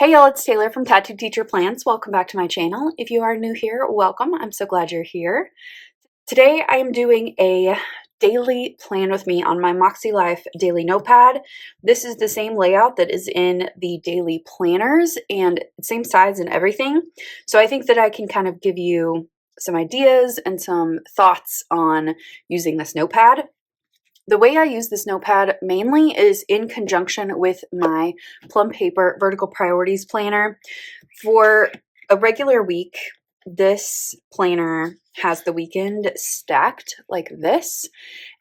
Hey y'all, it's Taylor from Tattooed Teacher Plans. Welcome back to my channel. If you are new here, welcome. I'm so glad you're here. Today I am doing a daily plan with me on my makselife daily notepad. This is the same layout that is in the daily planners and same size and everything. So I think that I can kind of give you some ideas and some thoughts on using this notepad. The way I use this notepad mainly is in conjunction with my plum paper vertical priorities planner. For a regular week, this planner has the weekend stacked like this,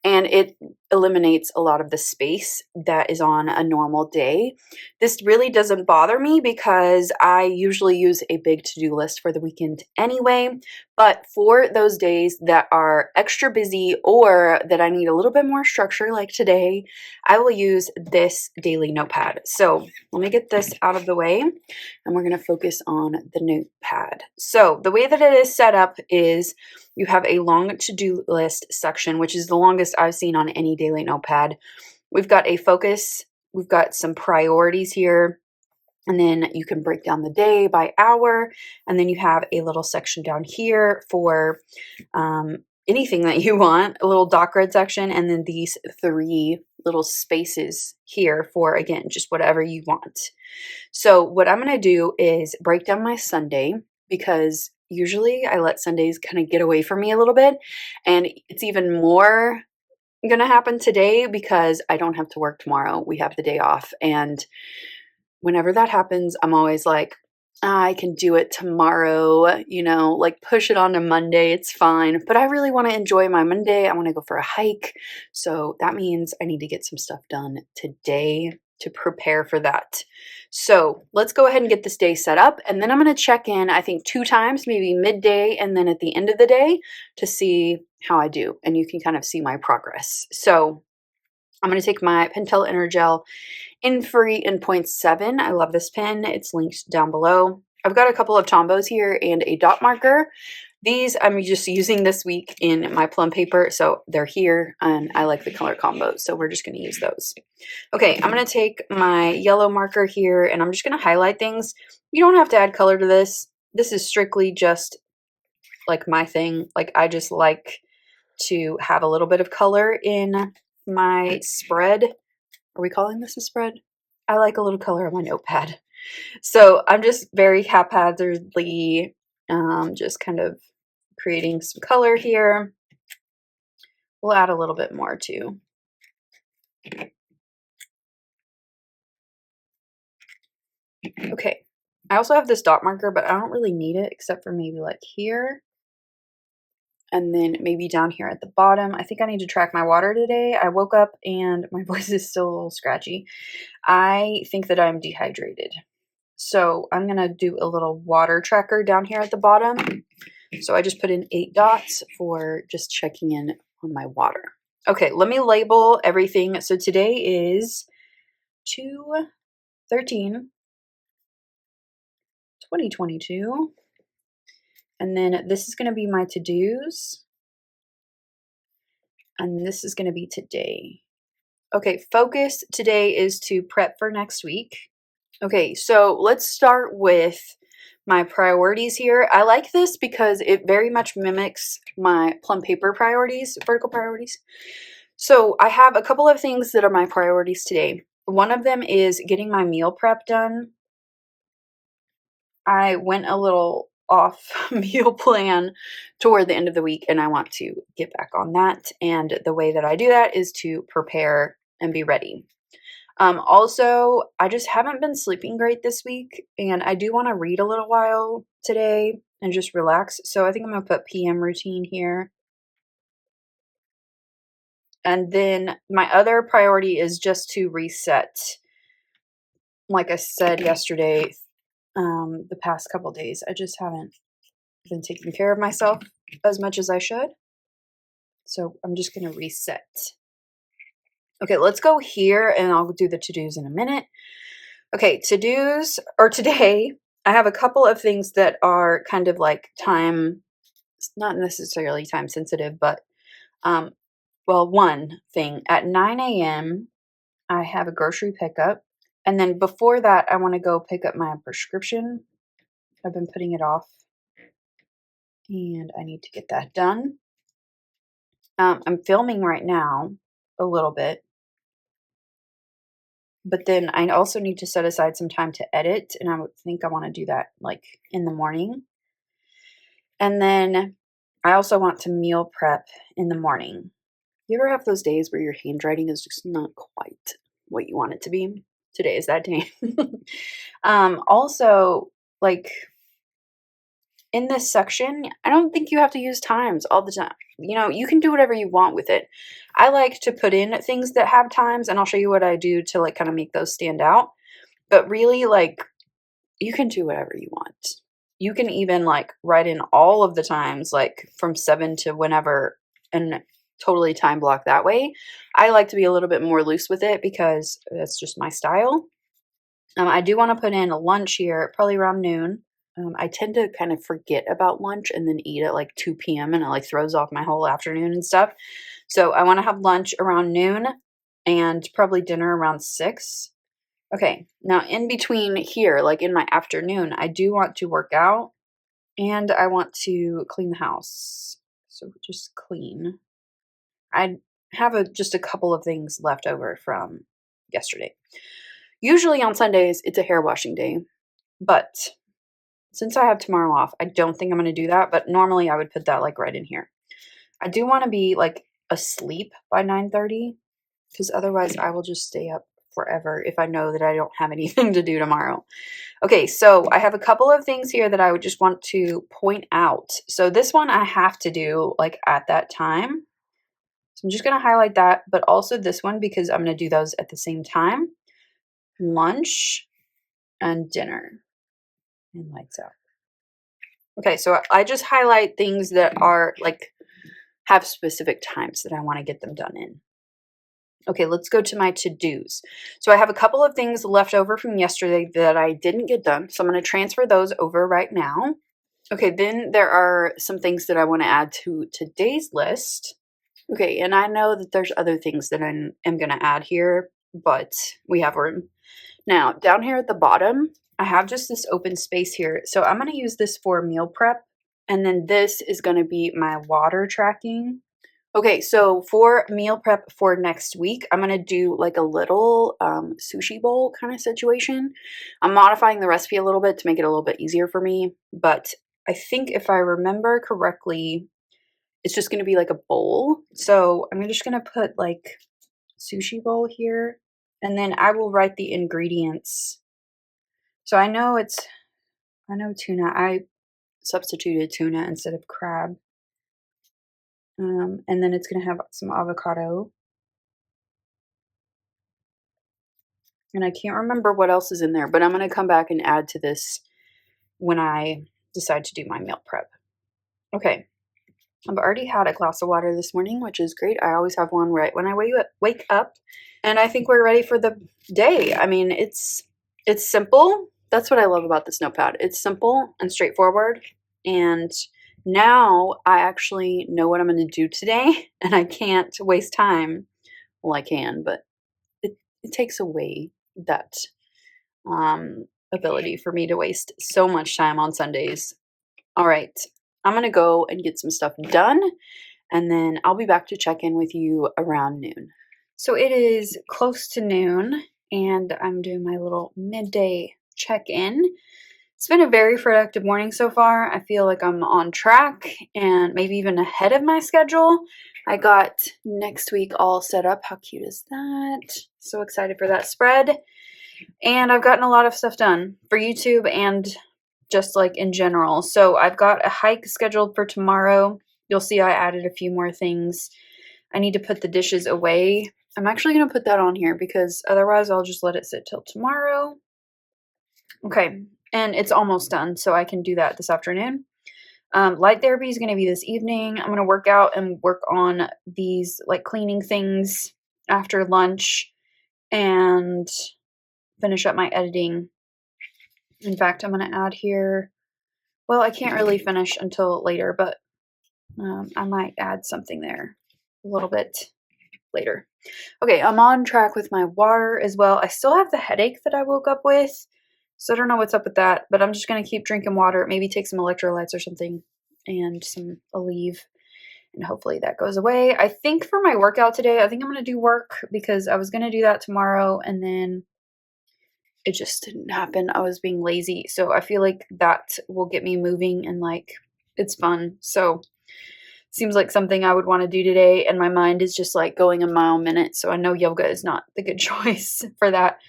and it eliminates a lot of the space that is on a normal day. This really doesn't bother me because I usually use a big to-do list for the weekend anyway, but for those days that are extra busy or that I need a little bit more structure like today, I will use this daily notepad. So let me get this out of the way and we're going to focus on the notepad. So the way that it is set up is you have a long to-do list section, which is the longest I've seen on any daily notepad. We've got a focus, we've got some priorities here, and then you can break down the day by hour, and then you have a little section down here for anything that you want, a little doc grid section, and then these three little spaces here for, again, just whatever you want. So what I'm going to do is break down my Sunday, because usually I let Sundays kind of get away from me a little bit, and it's even more going to happen today because I don't have to work tomorrow. We have the day off, and whenever that happens, I'm always like, I can do it tomorrow, like push it on to Monday, it's fine. But I really want to enjoy my Monday. I want to go for a hike. So that means I need to get some stuff done today to prepare for that. So let's go ahead and get this day set up. And then I'm going to check in, I think 2 times, maybe midday and then at the end of the day to see how I do. And you can kind of see my progress. So I'm going to take my Pentel Energel in Free in 0.7. I love this pen. It's linked down below. I've got a couple of Tombos here and a dot marker. These I'm just using this week in my plum paper, so they're here, and I like the color combos, so we're just going to use those. Okay, I'm going to take my yellow marker here, and I'm just going to highlight things. You don't have to add color to this. This is strictly just like my thing. Like, I just like to have a little bit of color in my spread. Are we calling this a spread? I like a little color on my notepad. So I'm just very haphazardly just kind of creating some color here. We'll add a little bit more too. Okay. I also have this dot marker, but I don't really need it except for maybe like here. And then maybe down here at the bottom. I think I need to track my water today. I woke up and my voice is still a little scratchy. I think that I'm dehydrated. So I'm going to do a little water tracker down here at the bottom. So I just put in 8 dots for just checking in on my water. Okay, let me label everything. So today is 2/13/2022. And then this is going to be my to-dos. And this is going to be today. Okay, focus today is to prep for next week. Okay, so let's start with my priorities here. I like this because it very much mimics my plum paper priorities, vertical priorities. So I have a couple of things that are my priorities today. One of them is getting my meal prep done. I went a little off meal plan toward the end of the week, and I want to get back on that. And the way that I do that is to prepare and be ready. Also, I just haven't been sleeping great this week, and I do want to read a little while today and just relax. So I think I'm going to put PM routine here. And then my other priority is just to reset. Like I said yesterday, the past couple days, I just haven't been taking care of myself as much as I should. So I'm just going to reset. Okay, let's go here and I'll do the to-dos in a minute. Okay, to-dos, or today, I have a couple of things that are kind of like time, not necessarily time sensitive, but, well, one thing, at 9 a.m., I have a grocery pickup. And then before that, I want to go pick up my prescription. I've been putting it off, and I need to get that done. I'm filming right now a little bit, but then I also need to set aside some time to edit, and I would think I want to do that like in the morning. And then I also want to meal prep in the morning. You ever have those days where your handwriting is just not quite what you want it to be? Today is that day. Also, like in this section, I don't think you have to use times all the time. You know, you can do whatever you want with it. I like to put in things that have times, and I'll show you what I do to like kind of make those stand out. But really, like, you can do whatever you want. You can even like write in all of the times, like from 7 to whenever, and totally time block that way. I like to be a little bit more loose with it because that's just my style. I do want to put in a lunch here, probably around noon. I tend to kind of forget about lunch and then eat at like 2 p.m. and it like throws off my whole afternoon and stuff. So I want to have lunch around noon and probably dinner around 6. Okay, now in between here, like in my afternoon, I do want to work out and I want to clean the house. So just clean. I have just a couple of things left over from yesterday. Usually on Sundays, it's a hair washing day, but since I have tomorrow off, I don't think I'm going to do that, but normally I would put that like right in here. I do want to be like asleep by 9:30 because otherwise I will just stay up forever if I know that I don't have anything to do tomorrow. Okay, so I have a couple of things here that I would just want to point out. So this one I have to do like at that time. So I'm just going to highlight that, but also this one because I'm going to do those at the same time. Lunch and dinner and lights out. Okay, so I just highlight things that are like have specific times that I want to get them done in. Okay, let's go to my to-dos. So I have a couple of things left over from yesterday that I didn't get done. So I'm going to transfer those over right now. Okay, then there are some things that I want to add to today's list. Okay, and I know that there's other things that I am going to add here, but we have room. Now, down here at the bottom, I have just this open space here. So I'm going to use this for meal prep. And then this is going to be my water tracking. Okay, so for meal prep for next week, I'm going to do like a little sushi bowl kind of situation. I'm modifying the recipe a little bit to make it a little bit easier for me. But I think if I remember correctly, it's just going to be like a bowl. So I'm just going to put like sushi bowl here. And then I will write the ingredients. So I know tuna. I substituted tuna instead of crab. And then it's going to have some avocado. And I can't remember what else is in there, but I'm going to come back and add to this when I decide to do my meal prep. Okay. I've already had a glass of water this morning, which is great. I always have one right when I wake up. And I think we're ready for the day. I mean, it's simple. That's what I love about this notepad. It's simple and straightforward. And now I actually know what I'm going to do today, and I can't waste time. Well, I can, but it takes away that ability for me to waste so much time on Sundays. All right, I'm going to go and get some stuff done, and then I'll be back to check in with you around noon. So it is close to noon, and I'm doing my little midday check-in. It's been a very productive morning so far. I feel like I'm on track and maybe even ahead of my schedule. I got next week all set up. How cute is that? So excited for that spread. And I've gotten a lot of stuff done for YouTube and just like in general. So I've got a hike scheduled for tomorrow. You'll see I added a few more things. I need to put the dishes away. I'm actually going to put that on here because otherwise I'll just let it sit till tomorrow. Okay, and it's almost done, so I can do that this afternoon. Light therapy is going to be this evening. I'm going to work out and work on these like cleaning things after lunch and finish up my editing. In fact, I'm going to add here, well, I can't really finish until later, but I might add something there a little bit. later. Okay, I'm on track with my water as well. I still have the headache that I woke up with, so I don't know what's up with that, but I'm just going to keep drinking water, maybe take some electrolytes or something, and some Aleve, and hopefully that goes away. I think for my workout today, I think I'm going to do work because I was going to do that tomorrow, and then it just didn't happen. I was being lazy, so I feel like that will get me moving and like it's fun. So seems like something I would want to do today, and my mind is just like going a mile a minute, so I know yoga is not the good choice for that.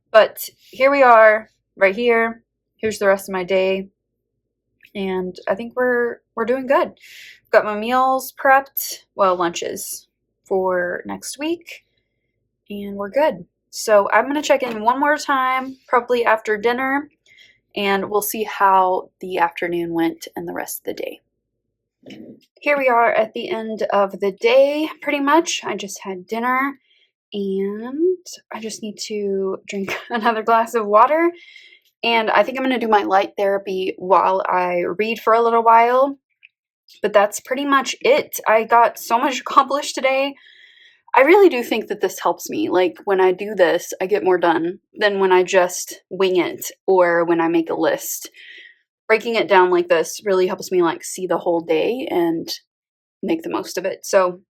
But here we are, right here. Here's the rest of my day, and I think we're doing good. Got my meals prepped, well, lunches for next week, and we're good. So I'm going to check in one more time, probably after dinner, and we'll see how the afternoon went and the rest of the day. Here we are at the end of the day, pretty much. I just had dinner, and I just need to drink another glass of water, and I think I'm going to do my light therapy while I read for a little while, but that's pretty much it. I got so much accomplished today. I really do think that this helps me. Like, when I do this, I get more done than when I just wing it or when I make a list. Breaking it down like this really helps me like see the whole day and make the most of it. So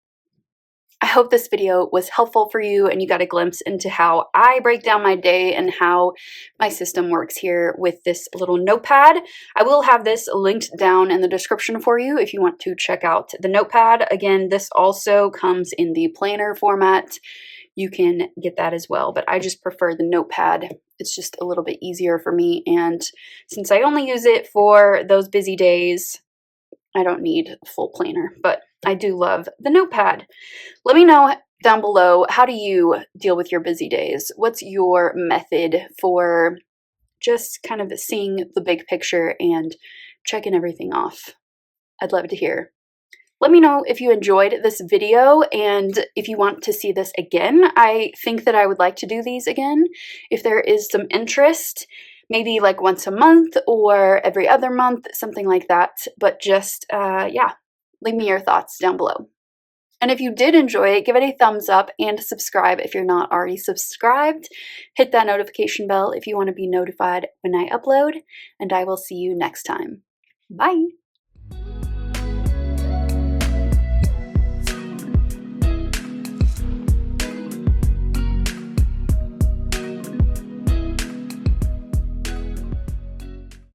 I hope this video was helpful for you and you got a glimpse into how I break down my day and how my system works here with this little notepad. I will have this linked down in the description for you if you want to check out the notepad. Again, this also comes in the planner format. You can get that as well, but I just prefer the notepad. It's just a little bit easier for me, and since I only use it for those busy days, I don't need a full planner, but I do love the notepad. Let me know down below, how do you deal with your busy days? What's your method for just kind of seeing the big picture and checking everything off? I'd love to hear. Let me know if you enjoyed this video and if you want to see this again. I think that I would like to do these again if there is some interest. Maybe like once a month or every other month, something like that. But just, yeah, leave me your thoughts down below. And if you did enjoy it, give it a thumbs up and subscribe if you're not already subscribed. Hit that notification bell if you want to be notified when I upload, and I will see you next time. Bye!